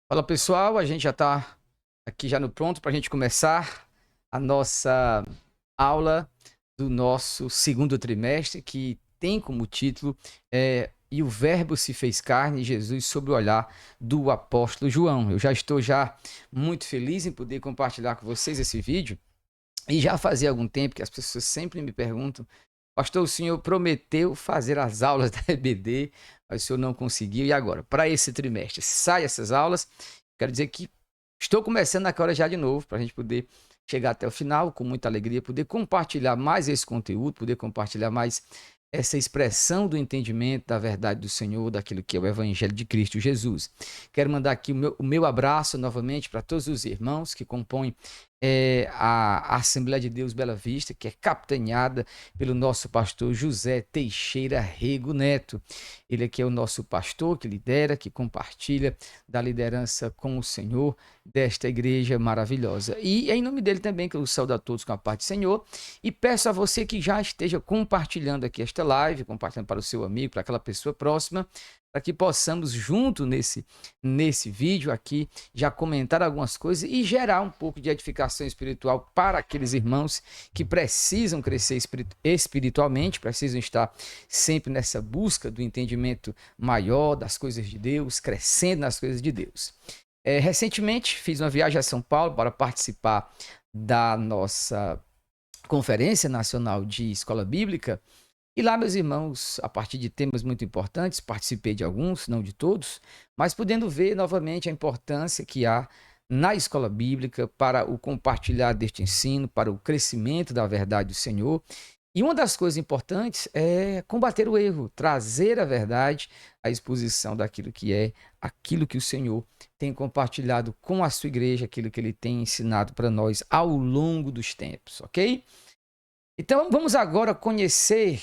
Fala pessoal, a gente já está aqui já no pronto para a gente começar a nossa aula do nosso segundo trimestre, que tem como título E o Verbo se fez carne, Jesus sob o olhar do apóstolo João. Eu já estou muito feliz em poder compartilhar com vocês esse vídeo e já fazia algum tempo que as pessoas sempre me perguntam: pastor, o senhor prometeu fazer as aulas da EBD, mas o senhor não conseguiu. E agora? Para esse trimestre, sai essas aulas. Quero dizer que estou começando agora já de novo, para a gente poder chegar até o final com muita alegria, poder compartilhar mais esse conteúdo, poder compartilhar mais essa expressão do entendimento da verdade do Senhor, daquilo que é o Evangelho de Cristo Jesus. Quero mandar aqui o meu abraço novamente para todos os irmãos que compõem a Assembleia de Deus Bela Vista, que é capitaneada pelo nosso pastor José Teixeira Rego Neto. Ele aqui é o nosso pastor que lidera, que compartilha da liderança com o Senhor desta igreja maravilhosa. E é em nome dele também que eu saúdo a todos com a paz do Senhor e peço a você que já esteja compartilhando aqui esta live, compartilhando para o seu amigo, para aquela pessoa próxima, para que possamos junto nesse vídeo aqui já comentar algumas coisas e gerar um pouco de edificação espiritual para aqueles irmãos que precisam crescer espiritualmente, precisam estar sempre nessa busca do entendimento maior das coisas de Deus, crescendo nas coisas de Deus. Recentemente fiz uma viagem a São Paulo para participar da nossa Conferência Nacional de Escola Bíblica. E lá, meus irmãos, a partir de temas muito importantes, participei de alguns, não de todos, mas podendo ver novamente a importância que há na escola bíblica para o compartilhar deste ensino, para o crescimento da verdade do Senhor. E uma das coisas importantes é combater o erro, trazer a verdade, a exposição daquilo que é, aquilo que o Senhor tem compartilhado com a sua igreja, aquilo que ele tem ensinado para nós ao longo dos tempos, ok? Então, vamos agora conhecer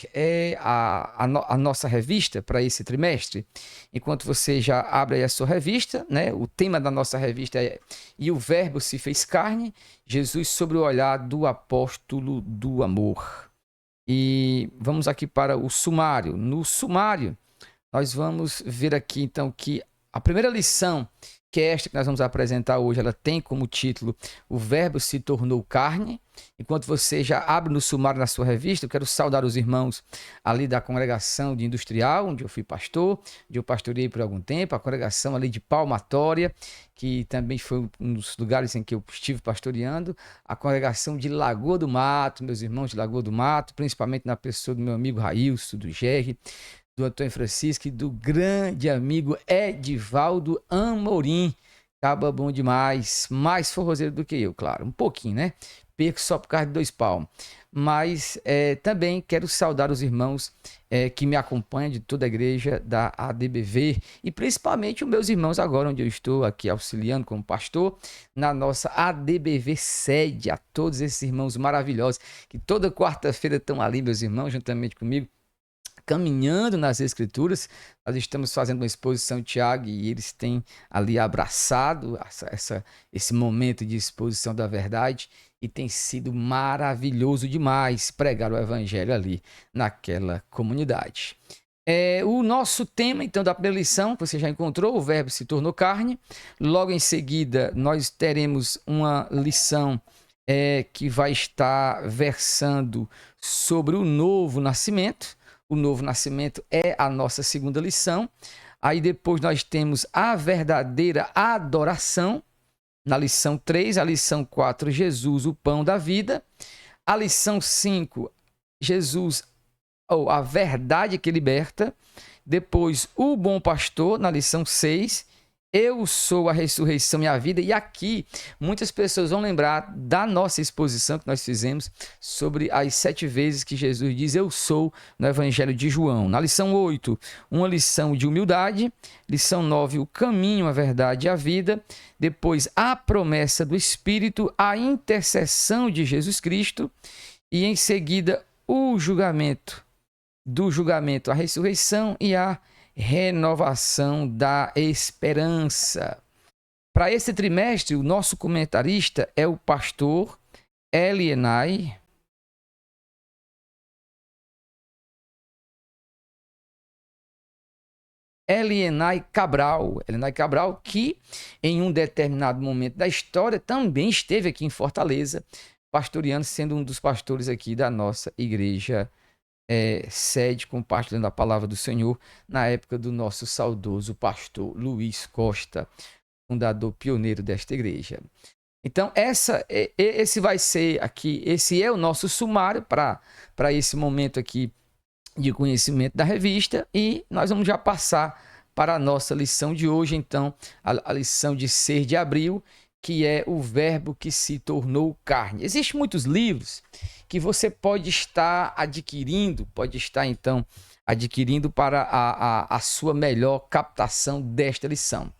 a nossa revista para esse trimestre. Enquanto você já abre aí a sua revista, né? O tema da nossa revista é E o Verbo se fez carne, Jesus sobre o olhar do apóstolo do amor. E vamos aqui para o sumário. No sumário, nós vamos ver aqui então que a primeira lição, que é esta que nós vamos apresentar hoje, ela tem como título O Verbo se tornou carne. Enquanto você já abre no sumário na sua revista, eu quero saudar os irmãos ali da congregação de Industrial, onde eu fui pastor, onde eu pastoreei por algum tempo, a congregação ali de Palmatória, que também foi um dos lugares em que eu estive pastoreando, a congregação de Lagoa do Mato, meus irmãos de Lagoa do Mato, principalmente na pessoa do meu amigo Railson, do Gerry, do Antônio Francisco e do grande amigo Edivaldo Amorim. Acaba bom demais, mais forrozeiro do que eu, claro, um pouquinho, né? Perco só por causa de 2 palmos. Mas também quero saudar os irmãos que me acompanham de toda a igreja da ADBV e principalmente os meus irmãos agora, onde eu estou aqui auxiliando como pastor, na nossa ADBV sede, a todos esses irmãos maravilhosos que toda quarta-feira estão ali, meus irmãos, juntamente comigo, caminhando nas escrituras. Nós estamos fazendo uma exposição de Tiago e eles têm ali abraçado esse momento de exposição da verdade e tem sido maravilhoso demais pregar o evangelho ali naquela comunidade. O nosso tema, então, da primeira lição, que você já encontrou, o verbo se tornou carne. Logo em seguida, nós teremos uma lição que vai estar versando sobre o novo nascimento. O novo nascimento é a nossa segunda lição. Aí depois nós temos a verdadeira adoração, na lição 3, a lição 4, Jesus, o pão da vida. A lição 5, Jesus, ou a verdade que liberta. Depois, o bom pastor, na lição 6, eu sou a ressurreição e a vida. E aqui, muitas pessoas vão lembrar da nossa exposição que nós fizemos sobre as 7 vezes que Jesus diz eu sou no Evangelho de João. Na lição 8, uma lição de humildade. Lição 9, o caminho, a verdade e a vida. Depois, a promessa do Espírito, a intercessão de Jesus Cristo. E em seguida, o julgamento. Do julgamento, a ressurreição e a renovação da esperança. Para esse trimestre, o nosso comentarista é o pastor Elienay. Elienay Cabral. Elienay Cabral, que em um determinado momento da história também esteve aqui em Fortaleza, pastoreando, sendo um dos pastores aqui da nossa igreja sede, compartilhando a palavra do Senhor, na época do nosso saudoso pastor Luiz Costa, fundador pioneiro desta igreja. Então, esse vai ser aqui, esse é o nosso sumário para esse momento aqui de conhecimento da revista, e nós vamos já passar para a nossa lição de hoje, então, a lição de 6 de abril, que é o verbo que se tornou carne. Existem muitos livros que você pode estar adquirindo, para a sua melhor captação desta lição.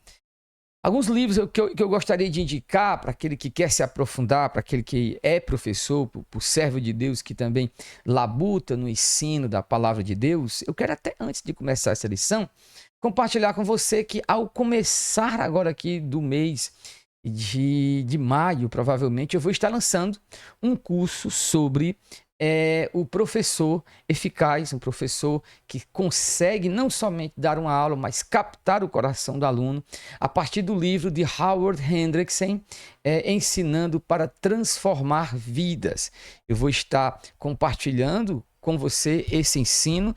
Alguns livros que eu gostaria de indicar para aquele que quer se aprofundar, para aquele que é professor, para o servo de Deus que também labuta no ensino da palavra de Deus. Eu quero até, antes de começar essa lição, compartilhar com você que ao começar agora aqui do mês de maio, provavelmente, eu vou estar lançando um curso sobre o professor eficaz, um professor que consegue não somente dar uma aula, mas captar o coração do aluno, a partir do livro de Howard Hendrickson, Ensinando para Transformar Vidas. Eu vou estar compartilhando com você esse ensino,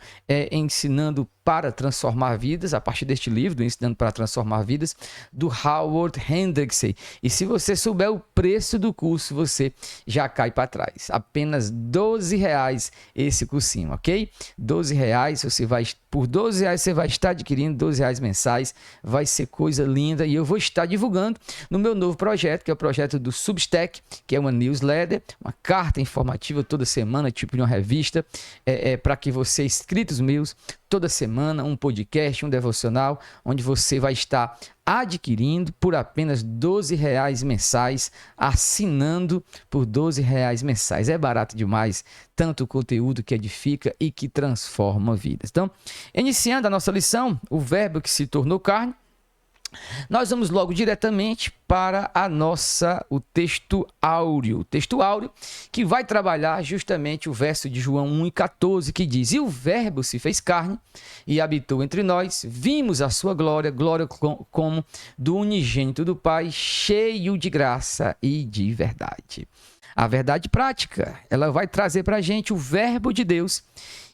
Ensinando para Transformar Vidas, a partir deste livro, do Ensinando para Transformar Vidas, do Howard Hendrickson. E se você souber o preço do curso, você já cai para trás. Apenas R$12 esse cursinho, ok? R$12, por R$12 você vai estar adquirindo, R$12 mensais, vai ser coisa linda, e eu vou estar divulgando no meu novo projeto, que é o projeto do Substack, que é uma newsletter, uma carta informativa toda semana, tipo de uma revista, para que você, inscritos meus, toda semana, um podcast, um devocional, onde você vai estar adquirindo por apenas R$12 mensais, assinando por R$12 mensais. É barato demais, tanto o conteúdo que edifica e que transforma vidas. Então, iniciando a nossa lição, o verbo que se tornou carne, nós vamos logo diretamente para o texto áureo. Que vai trabalhar justamente o verso de João 1,14, que diz: E o verbo se fez carne e habitou entre nós, vimos a sua glória, glória como do unigênito do Pai, cheio de graça e de verdade. A verdade prática, ela vai trazer para a gente o verbo de Deus,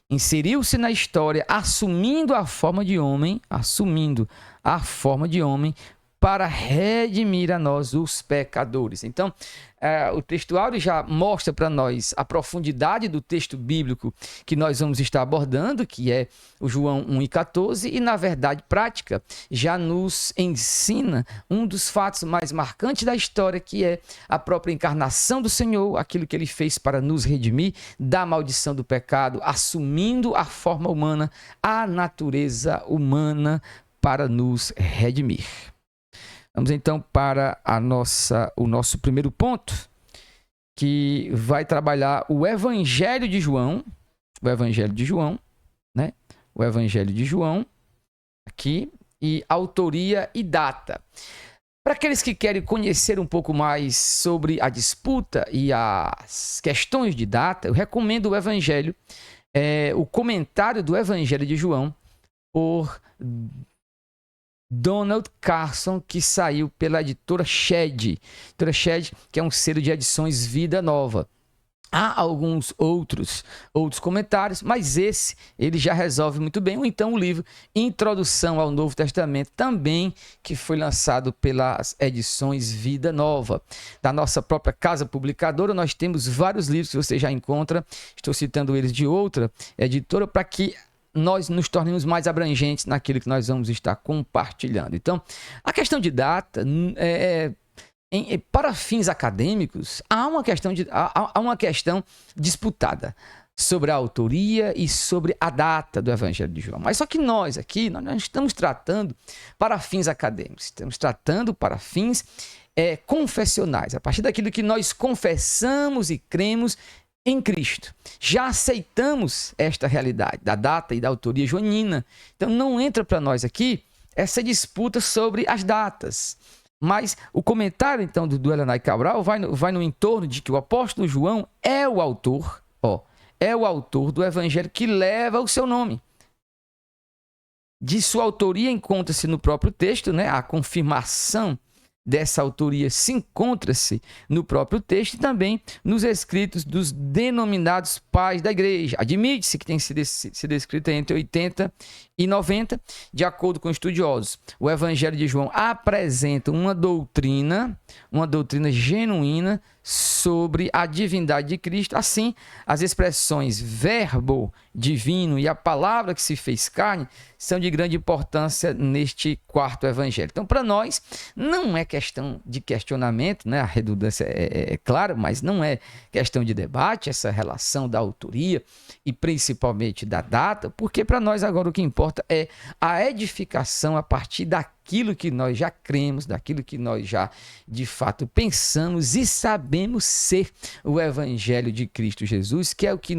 inseriu-se na história, assumindo a forma de homem, para redimir a nós, os pecadores. Então, o texto áureo já mostra para nós a profundidade do texto bíblico que nós vamos estar abordando, que é o João 1,14, e na verdade prática já nos ensina um dos fatos mais marcantes da história, que é a própria encarnação do Senhor, aquilo que ele fez para nos redimir da maldição do pecado, assumindo a forma humana, a natureza humana, para nos redimir. Vamos então para o nosso primeiro ponto, que vai trabalhar o Evangelho de João, né? O Evangelho de João, aqui, e autoria e data. Para aqueles que querem conhecer um pouco mais sobre a disputa e as questões de data, eu recomendo o Evangelho, o comentário do Evangelho de João, por Donald Carson, que saiu pela editora Shed, que é um selo de edições Vida Nova. Há alguns outros comentários, mas esse ele já resolve muito bem. Ou então o livro Introdução ao Novo Testamento, também, que foi lançado pelas edições Vida Nova. Da nossa própria casa publicadora, nós temos vários livros que você já encontra. Estou citando eles de outra editora, para que nós nos tornemos mais abrangentes naquilo que nós vamos estar compartilhando. Então, a questão de data, para fins acadêmicos, há uma questão disputada sobre a autoria e sobre a data do Evangelho de João. Mas só que nós aqui, nós estamos tratando para fins acadêmicos, estamos tratando para fins confessionais, a partir daquilo que nós confessamos e cremos em Cristo. Já aceitamos esta realidade da data e da autoria joanina. Então não entra para nós aqui essa disputa sobre as datas. Mas o comentário então do Elienay Cabral vai no entorno de que o apóstolo João é o autor do evangelho que leva o seu nome. de sua autoria encontra-se no próprio texto, né? A confirmação dessa autoria se encontra-se no próprio texto e também nos escritos dos denominados pais da igreja. Admite-se que tem sido escrita entre 80 e 90, de acordo com estudiosos. O Evangelho de João apresenta uma doutrina genuína sobre a divindade de Cristo. Assim, as expressões verbo divino e a palavra que se fez carne são de grande importância neste quarto evangelho. Então, para nós, não é questão de questionamento, né? A redundância é clara, mas não é questão de debate, essa relação da autoria e principalmente da data, porque para nós agora o que importa é a edificação a partir daquilo que nós já cremos, daquilo que nós já de fato pensamos e sabemos ser o Evangelho de Cristo Jesus, que é o que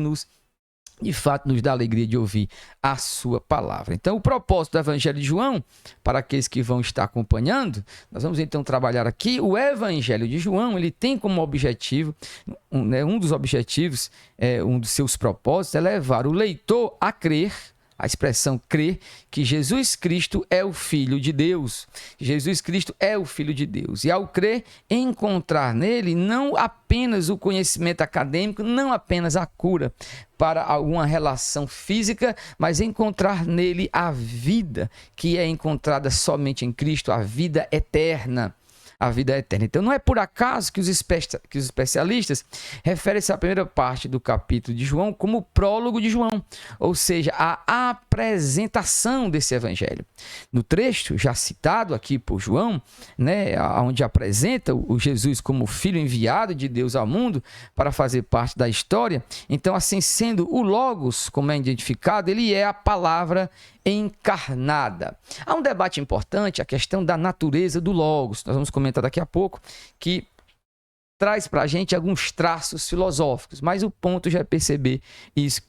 de fato nos dá alegria de ouvir a sua palavra. Então, o propósito do Evangelho de João, para aqueles que vão estar acompanhando, nós vamos então trabalhar aqui. O Evangelho de João, ele tem como objetivo, um dos objetivos, um dos seus propósitos, é levar o leitor a crer, a expressão crer, que Jesus Cristo é o Filho de Deus. Jesus Cristo é o Filho de Deus. E ao crer, encontrar nele não apenas o conhecimento acadêmico, não apenas a cura para alguma relação física, mas encontrar nele a vida que é encontrada somente em Cristo, a vida eterna. A vida eterna. Então, não é por acaso que os especialistas referem-se à primeira parte do capítulo de João como o prólogo de João, ou seja, a apresentação desse evangelho. No trecho já citado aqui por João, né, onde apresenta o Jesus como filho enviado de Deus ao mundo para fazer parte da história, então, assim sendo, o Logos, como é identificado, ele é a palavra encarnada. Há um debate importante, a questão da natureza do Logos. Nós vamos comentar daqui a pouco, que traz para a gente alguns traços filosóficos, mas o ponto já é perceber isso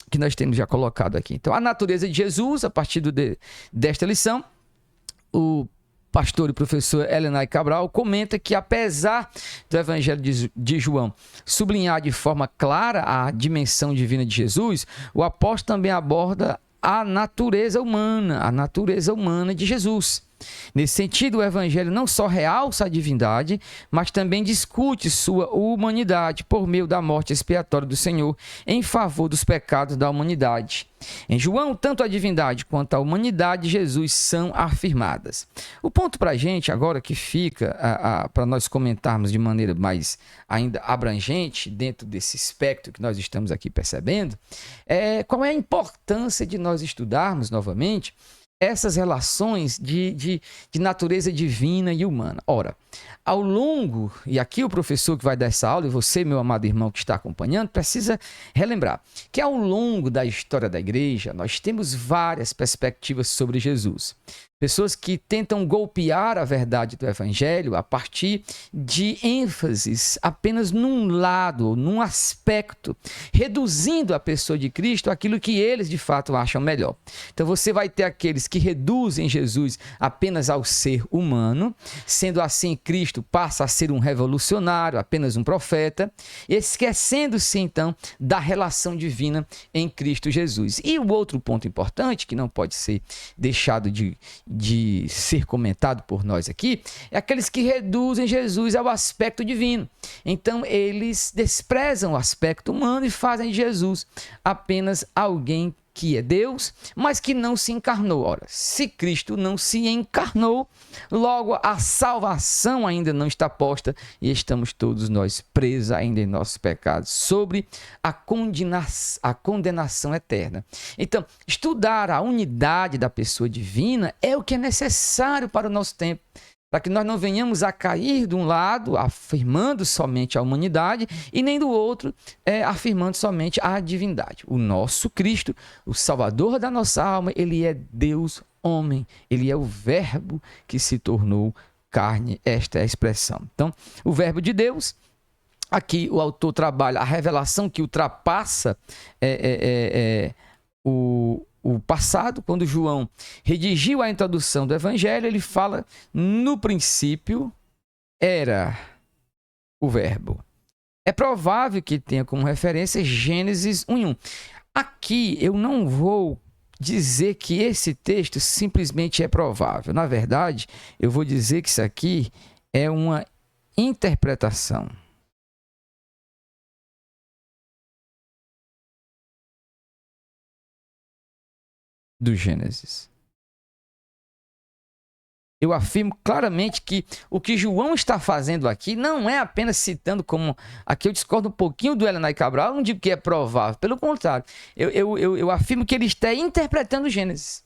que nós temos já colocado aqui. Então, a natureza de Jesus, a partir desta lição, o pastor e professor Helenay Cabral comenta que, apesar do Evangelho de João sublinhar de forma clara a dimensão divina de Jesus, o apóstolo também aborda a natureza humana de Jesus. Nesse sentido, o Evangelho não só realça a divindade, mas também discute sua humanidade por meio da morte expiatória do Senhor em favor dos pecados da humanidade. Em João, tanto a divindade quanto a humanidade de Jesus são afirmadas. O ponto para a gente agora que fica, para nós comentarmos de maneira mais ainda abrangente, dentro desse espectro que nós estamos aqui percebendo, qual é a importância de nós estudarmos novamente essas relações de natureza divina e humana. Ora, ao longo, e aqui o professor que vai dar essa aula, e você, meu amado irmão que está acompanhando, precisa relembrar que ao longo da história da igreja, nós temos várias perspectivas sobre Jesus. Pessoas que tentam golpear a verdade do Evangelho a partir de ênfases apenas num lado, num aspecto, reduzindo a pessoa de Cristo àquilo que eles de fato acham melhor. Então você vai ter aqueles que reduzem Jesus apenas ao ser humano, sendo assim Cristo passa a ser um revolucionário, apenas um profeta, esquecendo-se então da relação divina em Cristo Jesus. E o outro ponto importante, que não pode ser deixado de ser comentado por nós aqui, é aqueles que reduzem Jesus ao aspecto divino. Então, eles desprezam o aspecto humano e fazem de Jesus apenas alguém que é Deus, mas que não se encarnou. Ora, se Cristo não se encarnou, logo a salvação ainda não está posta e estamos todos nós presos ainda em nossos pecados, sobre a condenação eterna. Então, estudar a unidade da pessoa divina é o que é necessário para o nosso tempo, para que nós não venhamos a cair de um lado, afirmando somente a humanidade, e nem do outro, afirmando somente a divindade. O nosso Cristo, o Salvador da nossa alma, ele é Deus homem, ele é o Verbo que se tornou carne, esta é a expressão. Então, o Verbo de Deus, aqui o autor trabalha a revelação que ultrapassa o passado. Quando João redigiu a introdução do Evangelho, ele fala: no princípio era o Verbo. É provável que tenha como referência Gênesis 1:1. Aqui eu não vou dizer que esse texto simplesmente é provável. Na verdade, eu vou dizer que isso aqui é uma interpretação. Do Gênesis. Eu afirmo claramente que o que João está fazendo aqui não é apenas citando como... Aqui eu discordo um pouquinho do Helenay Cabral, eu não digo que é provável, pelo contrário. Eu afirmo que ele está interpretando o Gênesis.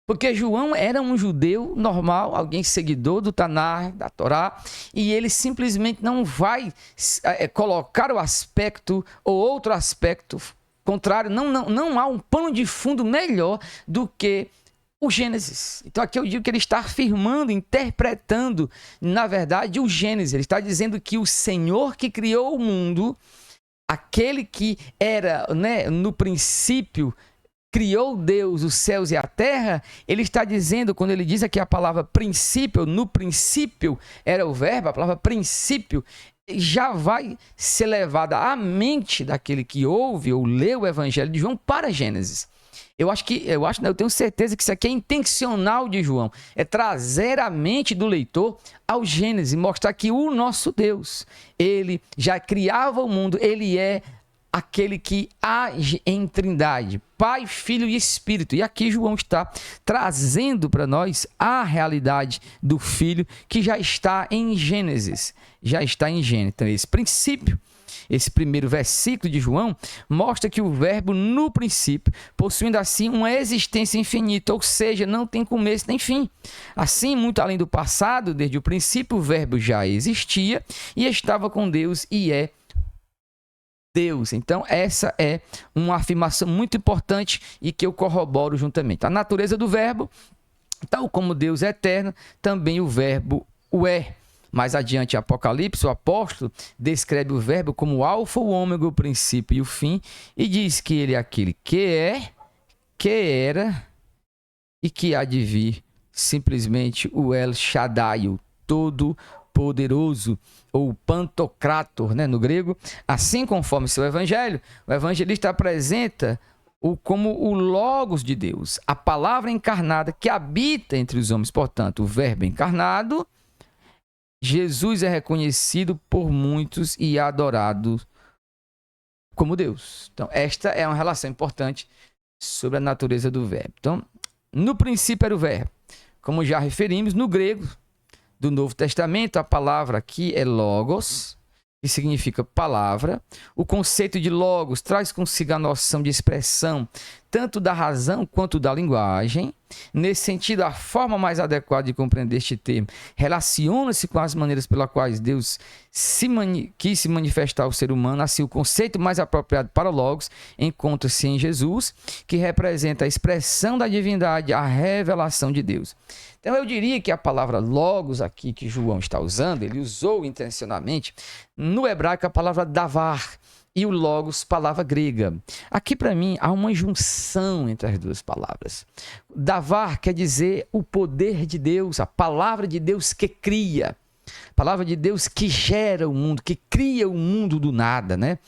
Porque João era um judeu normal, alguém seguidor do Tanar, da Torá, e ele simplesmente não vai colocar o aspecto ou outro aspecto contrário. Não há um pano de fundo melhor do que o Gênesis. Então aqui eu digo que ele está afirmando, interpretando, na verdade, o Gênesis. Ele está dizendo que o Senhor que criou o mundo, aquele que era, né, no princípio, criou Deus os céus e a terra, ele está dizendo, quando ele diz aqui a palavra princípio, no princípio era o verbo, a palavra princípio já vai ser levada à mente daquele que ouve ou lê o Evangelho de João para Gênesis. Eu tenho certeza que isso aqui é intencional de João. É trazer a mente do leitor ao Gênesis, mostrar que o nosso Deus, ele já criava o mundo, ele é aquele que age em trindade, Pai, Filho e Espírito. E aqui João está trazendo para nós a realidade do Filho que já está em Gênesis. Já está em Gênesis. Então, esse princípio, esse primeiro versículo de João, mostra que o verbo no princípio, possuindo assim uma existência infinita, ou seja, não tem começo nem fim. Assim, muito além do passado, desde o princípio, o verbo já existia e estava com Deus e é Deus. Então, essa é uma afirmação muito importante e que eu corroboro juntamente. A natureza do verbo, tal como Deus é eterno, também o verbo o é. Mais adiante, em Apocalipse, o apóstolo descreve o verbo como o alfa, o ômega, o princípio e o fim, e diz que ele é aquele que é, que era e que há de vir, simplesmente o El Shaddai, o Todo-Poderoso, ou Pantocrator, né, no grego. Assim, conforme seu evangelho, o evangelista apresenta como o Logos de Deus, a palavra encarnada que habita entre os homens. Portanto, o verbo encarnado, Jesus é reconhecido por muitos e adorado como Deus. Então, esta é uma relação importante sobre a natureza do verbo. Então, no princípio era o verbo. Como já referimos, no grego do Novo Testamento, a palavra aqui é logos, que significa palavra. O conceito de logos traz consigo a noção de expressão, tanto da razão quanto da linguagem. Nesse sentido, a forma mais adequada de compreender este termo relaciona-se com as maneiras pelas quais Deus quis se manifestar ao ser humano. Assim, o conceito mais apropriado para logos encontra-se em Jesus, que representa a expressão da divindade, a revelação de Deus. Então, eu diria que a palavra logos aqui que João está usando, ele usou intencionalmente no hebraico a palavra davar, e o logos, palavra grega. Aqui, para mim, há uma junção entre as duas palavras. Davar quer dizer o poder de Deus, a palavra de Deus que cria. A palavra de Deus que gera o mundo, que cria o mundo do nada, né?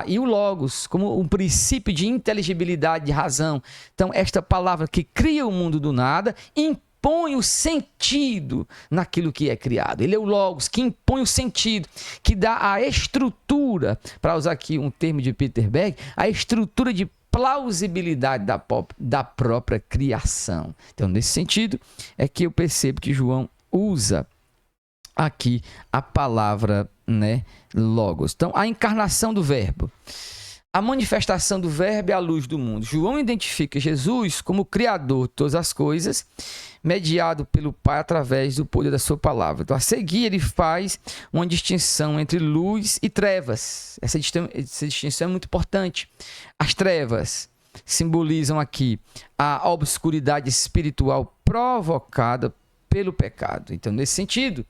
E o logos, como um princípio de inteligibilidade, de razão. Então, esta palavra que cria o mundo do nada, impõe o sentido naquilo que é criado. Ele é o logos que impõe o sentido, que dá a estrutura, para usar aqui um termo de Peter Berg, a estrutura de plausibilidade da própria criação. Então, nesse sentido, é que eu percebo que João usa aqui a palavra, né, logos. Então, a encarnação do verbo. A manifestação do verbo é a luz do mundo. João identifica Jesus como o criador de todas as coisas, mediado pelo Pai através do poder da sua palavra. Então, a seguir, ele faz uma distinção entre luz e trevas. Essa distinção é muito importante. As trevas simbolizam aqui a obscuridade espiritual provocada pelo pecado. Então, nesse sentido,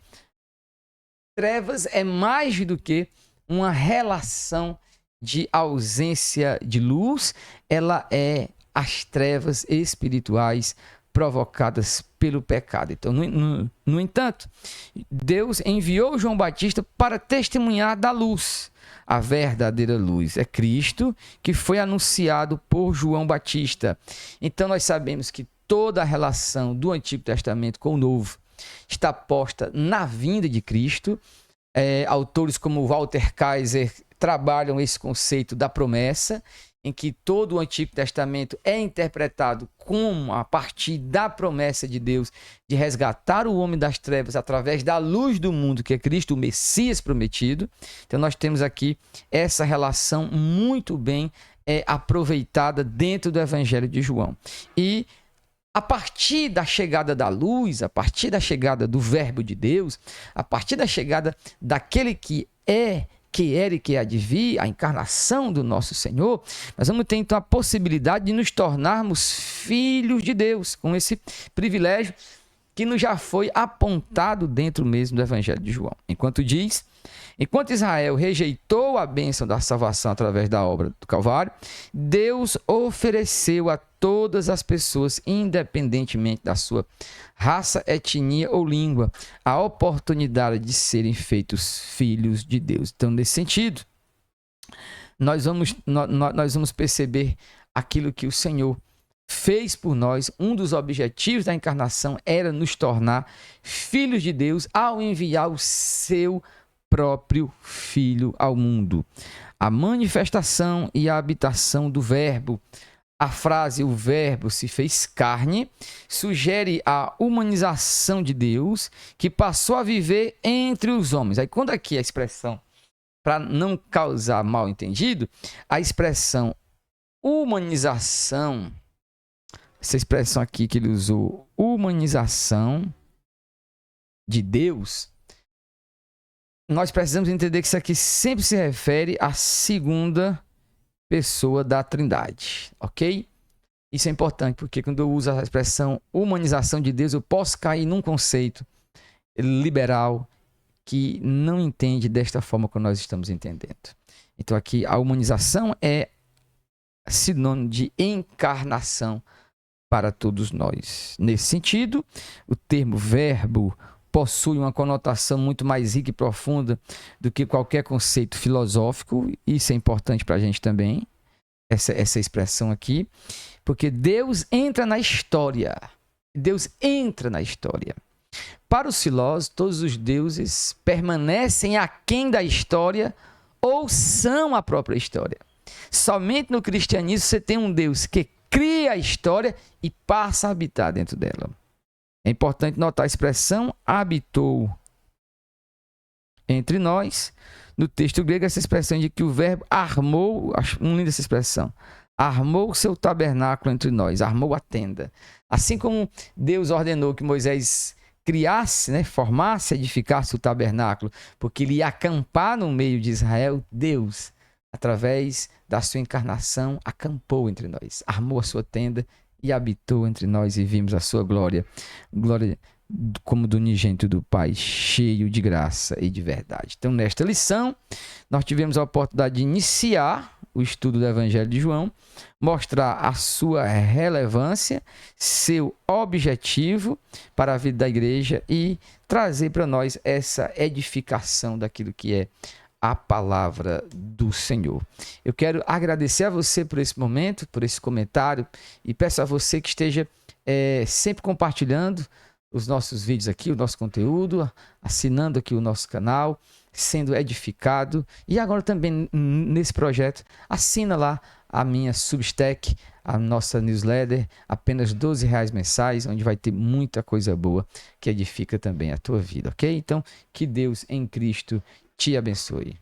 trevas é mais do que uma relação de ausência de luz, ela é as trevas espirituais provocadas pelo pecado. Então, no entanto, Deus enviou João Batista para testemunhar da luz. A verdadeira luz é Cristo, que foi anunciado por João Batista. Então, nós sabemos que toda a relação do Antigo Testamento com o Novo está posta na vinda de Cristo. Autores como Walter Kaiser trabalham esse conceito da promessa, em que todo o Antigo Testamento é interpretado como a partir da promessa de Deus de resgatar o homem das trevas através da luz do mundo, que é Cristo, o Messias prometido. Então nós temos aqui essa relação muito bem aproveitada dentro do Evangelho de João. E a partir da chegada da luz, a partir da chegada do Verbo de Deus, a partir da chegada daquele que era e que há de vir, a encarnação do nosso Senhor, nós vamos ter então a possibilidade de nos tornarmos filhos de Deus, com esse privilégio que nos já foi apontado dentro mesmo do Evangelho de João. Enquanto Israel rejeitou a bênção da salvação através da obra do Calvário, Deus ofereceu a todas as pessoas, independentemente da sua raça, etnia ou língua, a oportunidade de serem feitos filhos de Deus. Então, nesse sentido, nós vamos perceber aquilo que o Senhor fez por nós. Um dos objetivos da encarnação era nos tornar filhos de Deus ao enviar o seu próprio Filho ao mundo. A manifestação e a habitação do Verbo. A frase "o Verbo se fez carne" sugere a humanização de Deus, que passou a viver entre os homens. Aí, quando aqui a expressão, para não causar mal entendido, a expressão humanização, essa expressão aqui que ele usou, humanização de Deus, nós precisamos entender que isso aqui sempre se refere à segunda pessoa da Trindade, ok? Isso é importante, porque quando eu uso a expressão humanização de Deus, eu posso cair num conceito liberal que não entende desta forma que nós estamos entendendo. Então aqui a humanização é sinônimo de encarnação para todos nós. Nesse sentido, o termo verbo possui uma conotação muito mais rica e profunda do que qualquer conceito filosófico. Isso é importante para a gente também, essa expressão aqui, porque Deus entra na história. Deus entra na história. Para os filósofos, todos os deuses permanecem aquém da história ou são a própria história. Somente no cristianismo você tem um Deus que cria a história e passa a habitar dentro dela. É importante notar a expressão habitou entre nós. No texto grego, essa expressão de que o verbo armou, acho muito linda essa expressão, armou o seu tabernáculo entre nós, armou a tenda. Assim como Deus ordenou que Moisés criasse, formasse, edificasse o tabernáculo, porque ele ia acampar no meio de Israel, Deus, através da sua encarnação, acampou entre nós, armou a sua tenda e habitou entre nós e vimos a sua glória, glória como do unigênito do Pai, cheio de graça e de verdade. Então, nesta lição, nós tivemos a oportunidade de iniciar o estudo do Evangelho de João, mostrar a sua relevância, seu objetivo para a vida da igreja e trazer para nós essa edificação daquilo que é a palavra do Senhor. Eu quero agradecer a você por esse momento, por esse comentário, e peço a você que esteja sempre compartilhando os nossos vídeos aqui, o nosso conteúdo, assinando aqui o nosso canal, sendo edificado. E agora também nesse projeto, assina lá a minha Substack, a nossa newsletter, apenas R$12 mensais, onde vai ter muita coisa boa que edifica também a tua vida, ok? Então, que Deus em Cristo te abençoe.